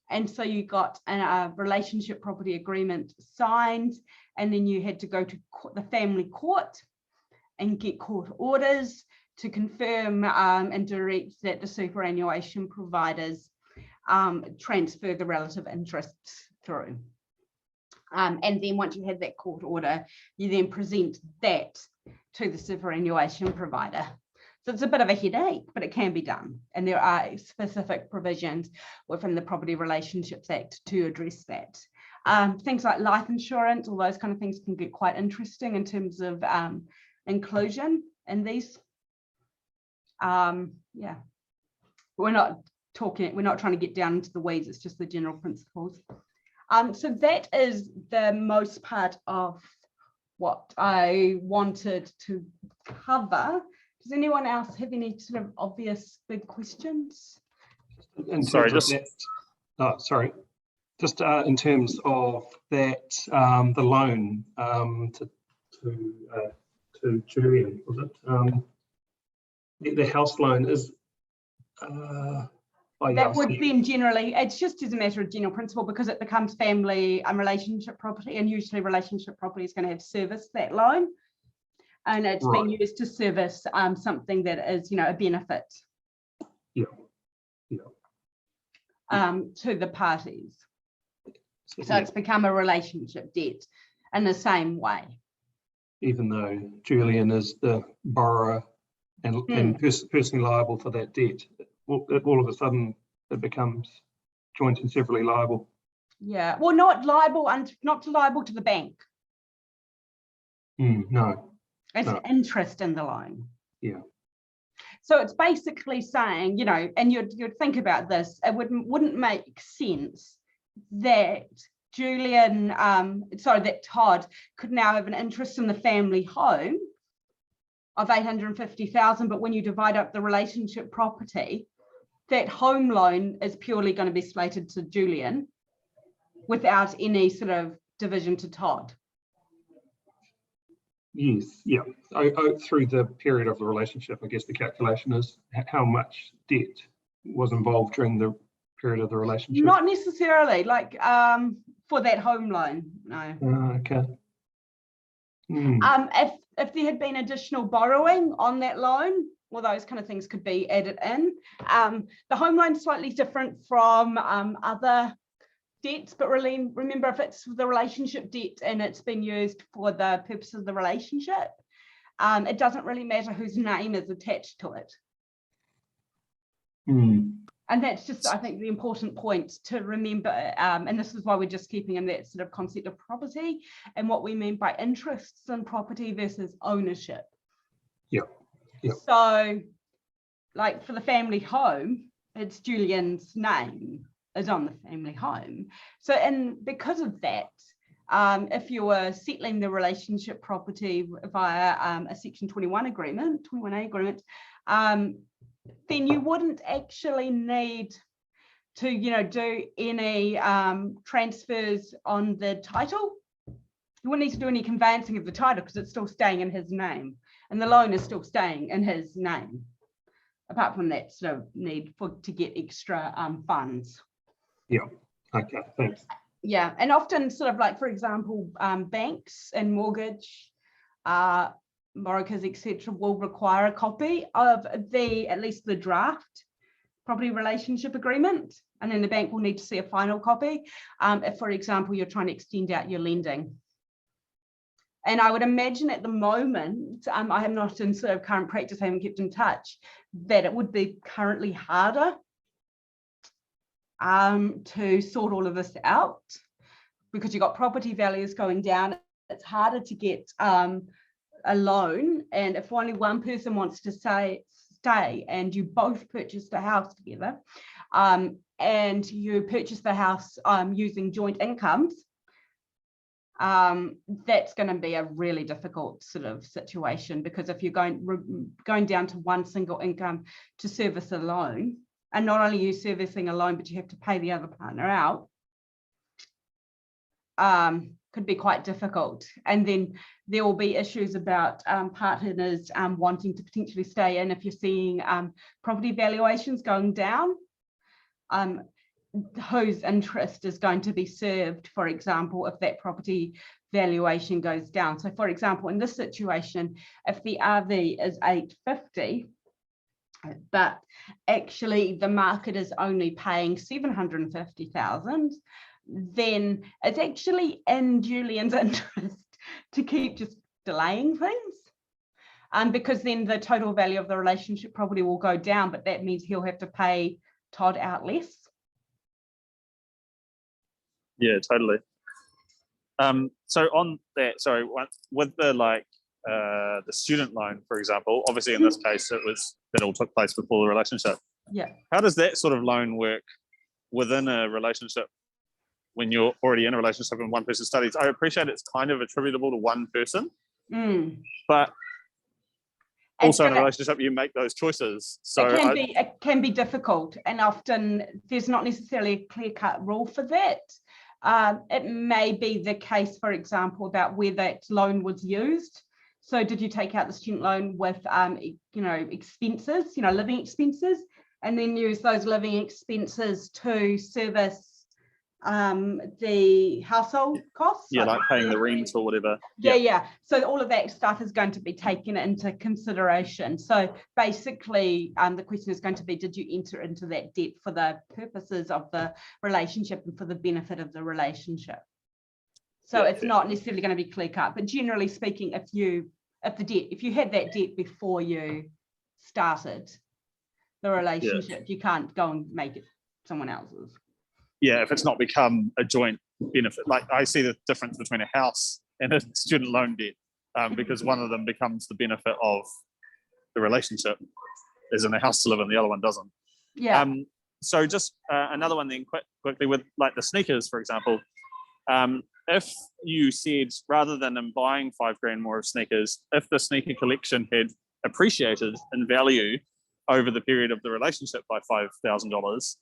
And so you got a relationship property agreement signed, and then you had to go to the family court and get court orders to confirm and direct that the superannuation providers transfer the relative interests through. And then once you have that court order, you then present that to the superannuation provider. So it's a bit of a headache, but it can be done. And there are specific provisions within the Property Relationships Act to address that. Things like life insurance, all those kind of things can get quite interesting in terms of inclusion in these. Yeah, we're not trying to get down into the weeds, it's just the general principles. So that is the most part of what I wanted to cover. Does anyone else have any sort of obvious big questions? Sorry, Just in terms of that, the loan to Julian, was it? The house loan is. That would then generally, it's just as a matter of general principle, because it becomes family and relationship property, and usually relationship property is going to have serviced that loan, and it's Right. been used to service something that is, you know, a benefit. Yeah. To the parties. So it's become a relationship debt in the same way. Even though Julian is the borrower and personally liable for that debt, all of a sudden it becomes joint and severally liable. Yeah, well, not liable to the bank. No. It's No. interest in the loan. Yeah. So it's basically saying, you know, and you'd think about this, it wouldn't make sense that that Todd could now have an interest in the family home of $850,000, but when you divide up the relationship property, that home loan is purely going to be slated to Julian without any sort of division to Todd. Yes, yeah. Through the period of the relationship, I guess the calculation is how much debt was involved during the period of the relationship. Not necessarily, like for that home loan, no. Okay. If there had been additional borrowing on that loan, all those kind of things could be added in. The home loan is slightly different from other debts, but really remember, if it's the relationship debt and it's been used for the purpose of the relationship, it doesn't really matter whose name is attached to it. And that's just, I think, the important point to remember. And this is why we're just keeping in that sort of concept of property and what we mean by interests in property versus ownership. Yeah. So, like for the family home, it's Julian's name is on the family home. So, and because of that, if you were settling the relationship property via a Section 21 agreement, 21A agreement, then you wouldn't actually need to, do any transfers on the title. You wouldn't need to do any conveyancing of the title because it's still staying in his name, and the loan is still staying in his name. Apart from that sort of need to get extra funds. Yeah. Okay. Thanks. Yeah, and often sort of like, for example, banks and mortgage brokers, etc., will require a copy of at least the draft property relationship agreement, and then the bank will need to see a final copy if, for example, you're trying to extend out your lending. And I would imagine at the moment, I am not in sort of current practice, I haven't kept in touch, that it would be currently harder to sort all of this out, because you've got property values going down. It's harder to get a loan, and if only one person wants to stay and you both purchased a house together, and you purchase the house using joint incomes, that's going to be a really difficult sort of situation, because if you're going down to one single income to service a loan, and not only you servicing a loan, but you have to pay the other partner out, could be quite difficult. And then there will be issues about partners wanting to potentially stay in if you're seeing property valuations going down. Whose interest is going to be served, for example, if that property valuation goes down. So, for example, in this situation, if the RV is 850, but actually the market is only paying 750,000, then it's actually in Julian's interest to keep just delaying things, because then the total value of the relationship property will go down, but that means he'll have to pay Todd out less. Yeah, totally. So on that, sorry, with the student loan, for example, obviously in this case that all took place before the relationship. Yeah. How does that sort of loan work within a relationship when you're already in a relationship and one person studies? I appreciate it's kind of attributable to one person, but also in a relationship you make those choices. So it can be difficult, and often there's not necessarily a clear-cut rule for that. It may be the case, for example, about where that loan was used. So did you take out the student loan with, expenses, living expenses, and then use those living expenses to service the household costs? Yeah, like paying the rent or whatever. Yeah. So all of that stuff is going to be taken into consideration. So basically, the question is going to be, did you enter into that debt for the purposes of the relationship and for the benefit of the relationship? So it's not necessarily going to be clear cut, but generally speaking, if you had that debt before you started the relationship, you can't go and make it someone else's. Yeah, if it's not become a joint benefit. Like I see the difference between a house and a student loan debt, because one of them becomes the benefit of the relationship, as in a house to live in, the other one doesn't. Yeah. So just another one then quickly with like the sneakers, for example. If you said, rather than buying $5,000 more of sneakers, if the sneaker collection had appreciated in value over the period of the relationship by $5,000,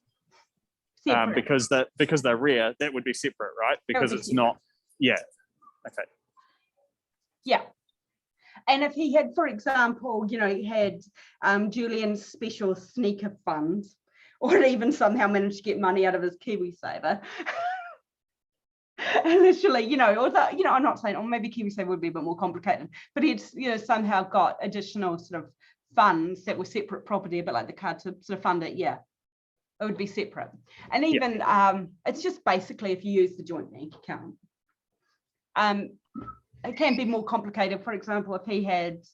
because they're rare, that would be separate, right? Because it's not. Yeah. Okay. Yeah. And if he had, for example, he had Julian's special sneaker funds, or even somehow managed to get money out of his KiwiSaver. Initially, I'm not saying, or maybe KiwiSaver would be a bit more complicated, but he'd, somehow got additional sort of funds that were separate property, but like the card to sort of fund it, yeah, it would be separate. And even it's just basically if you use the joint bank account. It can be more complicated. For example, if he had,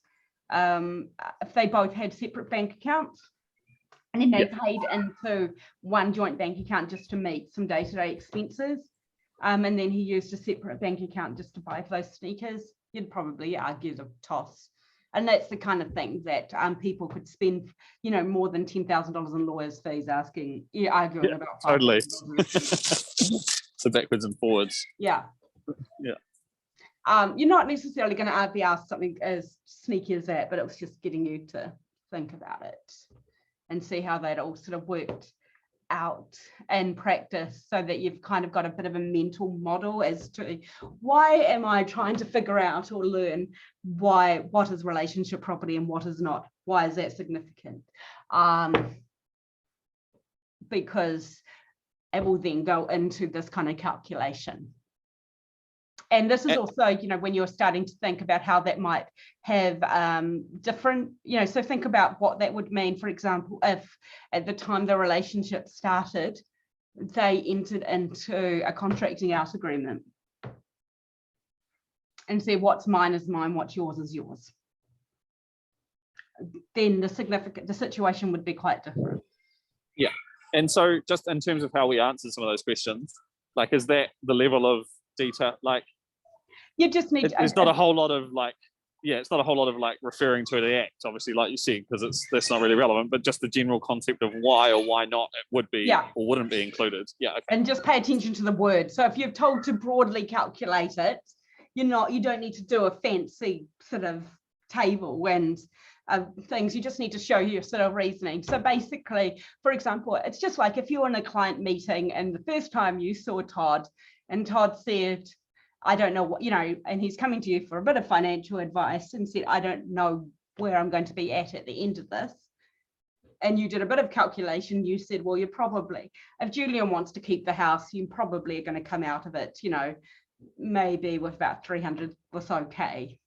if they both had separate bank accounts, and then they paid into one joint bank account just to meet some day-to-day expenses, and then he used a separate bank account just to buy those sneakers, you'd probably argue the toss. And that's the kind of thing that people could spend, you know, more than $10,000 in lawyers' fees arguing about. Totally. So backwards and forwards. Yeah. Yeah. You're not necessarily going to be asked something as sneaky as that, but it was just getting you to think about it and see how that all sort of worked out in practice, so that you've kind of got a bit of a mental model as to why am I trying to figure out or learn what is relationship property and what is not. Why is that significant? Because it will then go into this kind of calculation. And this is also, you know, when you're starting to think about how that might have different, you know, so think about what that would mean, for example, if at the time the relationship started, they entered into a contracting out agreement and say what's mine is mine, what's yours is yours. Then the situation would be quite different. Yeah. And so just in terms of how we answer some of those questions, like, is that the level of detail? Like, you just need there's not a whole lot of like, it's not a whole lot of like referring to the act, obviously, like you said, because that's not really relevant, but just the general concept of why or why not it would be or wouldn't be included. Yeah. Okay. And just pay attention to the word. So if you're told to broadly calculate it, you don't need to do a fancy sort of table and things. You just need to show your sort of reasoning. So basically, for example, it's just like if you're in a client meeting and the first time you saw Todd and Todd said, I don't know what, you know, and he's coming to you for a bit of financial advice and said, I don't know where I'm going to be at the end of this. And you did a bit of calculation. You said, well, you're probably, if Julian wants to keep the house, you probably are going to come out of it, you know, maybe with about 300 or so K.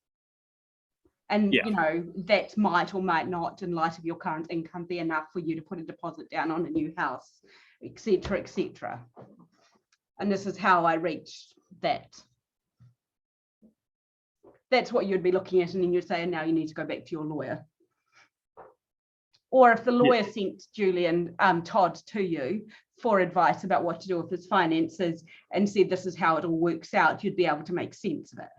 And, you know, that might or might not, in light of your current income, be enough for you to put a deposit down on a new house, etc., etc. And this is how I reached that. That's what you'd be looking at, and then you'd say, and now you need to go back to your lawyer. Or if the lawyer sent Todd to you for advice about what to do with his finances and said, this is how it all works out, you'd be able to make sense of it.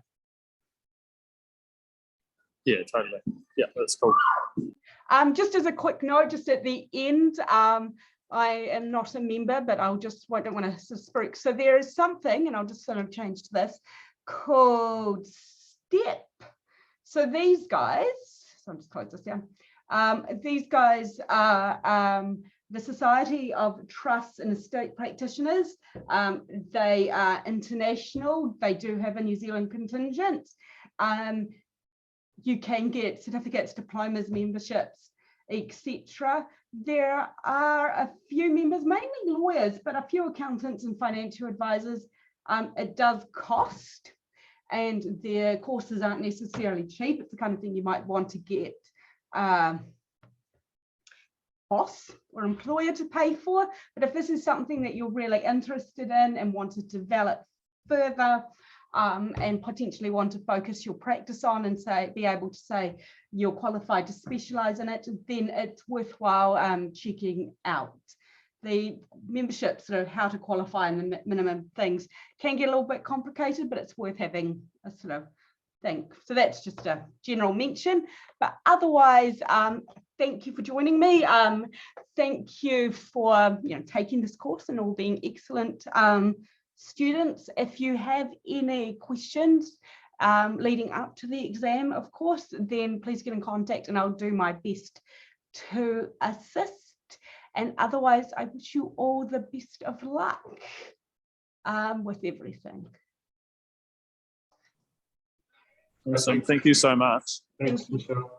Yeah, totally. Yeah, that's cool. Just as a quick note, just at the end, I am not a member, but I don't want to speak. So there is something, and I'll just sort of change to this, called STEP. So these guys, so I'm just close this down. These guys are the Society of Trusts and Estate Practitioners. They are international. They do have a New Zealand contingent. You can get certificates, diplomas, memberships, etc. There are a few members, mainly lawyers, but a few accountants and financial advisors. It does cost, and their courses aren't necessarily cheap. It's the kind of thing you might want to get boss or employer to pay for. But if this is something that you're really interested in and want to develop further, and potentially want to focus your practice on and be able to say you're qualified to specialize in it, then it's worthwhile checking out. The membership, sort of how to qualify and the minimum things can get a little bit complicated, but it's worth having a sort of thing. So that's just a general mention, but otherwise, thank you for joining me. Thank you for taking this course and all being excellent students. If you have any questions leading up to the exam, of course, then please get in contact and I'll do my best to assist. And otherwise, I wish you all the best of luck with everything. Awesome. Thank you so much. Thanks, Michelle.